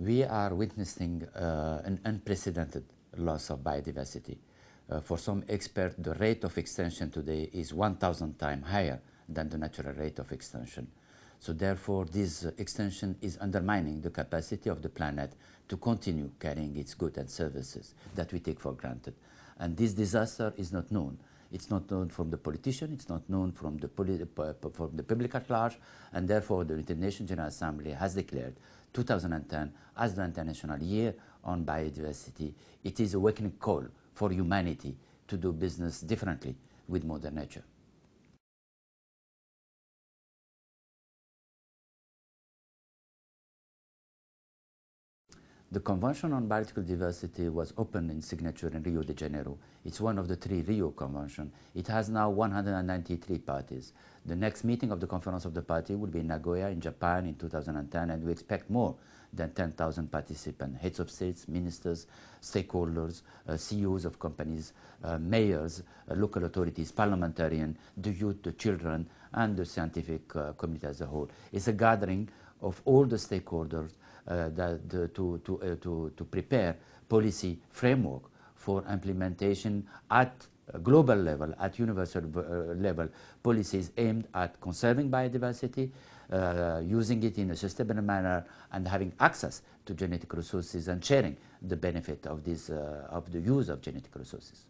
We are witnessing an unprecedented loss of biodiversity. For some experts, the rate of extinction today is 1,000 times higher than the natural rate of extinction. So therefore, this extinction is undermining the capacity of the planet to continue carrying its goods and services that we take for granted. And this disaster is not known. It's not known from the politician, it's not known from the public at large, and therefore the United Nations General Assembly has declared 2010 as the International Year on Biodiversity. It is a waking call for humanity to do business differently with Mother Nature. The Convention on Biological Diversity was opened in signature in Rio de Janeiro. It's one of the 3 Rio Conventions. It has now 193 parties. The next meeting of the Conference of the Party will be in Nagoya in Japan in 2010, and we expect more than 10,000 participants, heads of states, ministers, stakeholders, CEOs of companies, mayors, local authorities, parliamentarians, the youth, the children, and the scientific community as a whole. It's a gathering of all the stakeholders to prepare policy framework for implementation at global level, at universal level, policies aimed at conserving biodiversity, using it in a sustainable manner, and having access to genetic resources and sharing the benefit of this, of the use of genetic resources.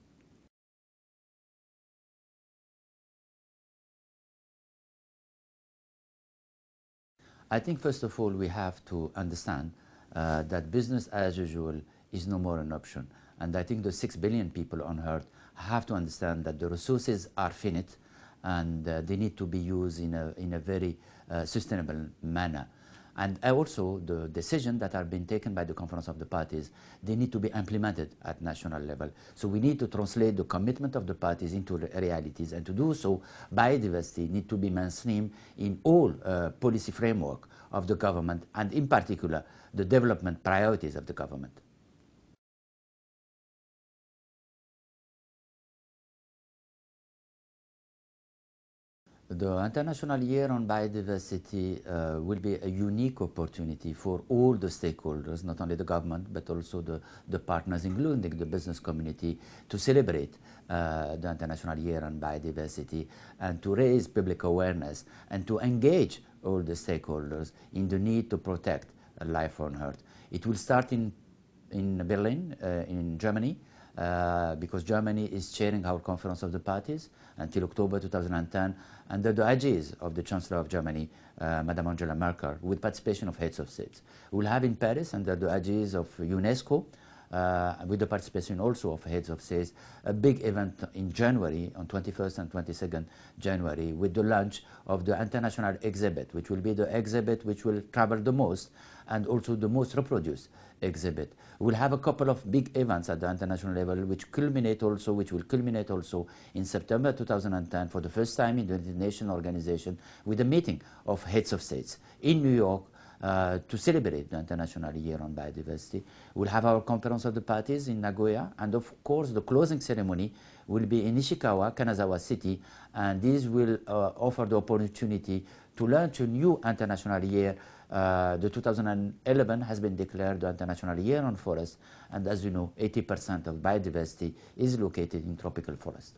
I think first of all we have to understand that business as usual is no more an option. And I think the 6 billion people on Earth have to understand that the resources are finite and they need to be used in a very sustainable manner. And also the decisions that are being taken by the Conference of the Parties, they need to be implemented at national level. So we need to translate the commitment of the parties into realities, and to do so, biodiversity needs to be mainstream in all policy framework of the government, and in particular the development priorities of the government. The International Year on Biodiversity will be a unique opportunity for all the stakeholders, not only the government, but also the partners, including the business community, to celebrate the International Year on Biodiversity and to raise public awareness and to engage all the stakeholders in the need to protect life on Earth. It will start in Berlin, in Germany, because Germany is chairing our Conference of the Parties until October 2010, under the aegis of the Chancellor of Germany, Madame Angela Merkel, with participation of heads of states. We'll have in Paris, under the aegis of UNESCO, with the participation also of heads of states, a big event in January, on 21st and 22nd January, with the launch of the international exhibit, which will be the exhibit which will travel the most and also the most reproduced exhibit. We'll have a couple of big events at the international level which will culminate also in September 2010 for the first time in the United Nations organization, with a meeting of heads of states in New York to celebrate the International Year on Biodiversity. We'll have our Conference of the Parties in Nagoya, and of course the closing ceremony will be in Ishikawa, Kanazawa City, and this will offer the opportunity to launch a new international year. The 2011 has been declared the International Year on Forest, and as you know, 80% of biodiversity is located in tropical forest.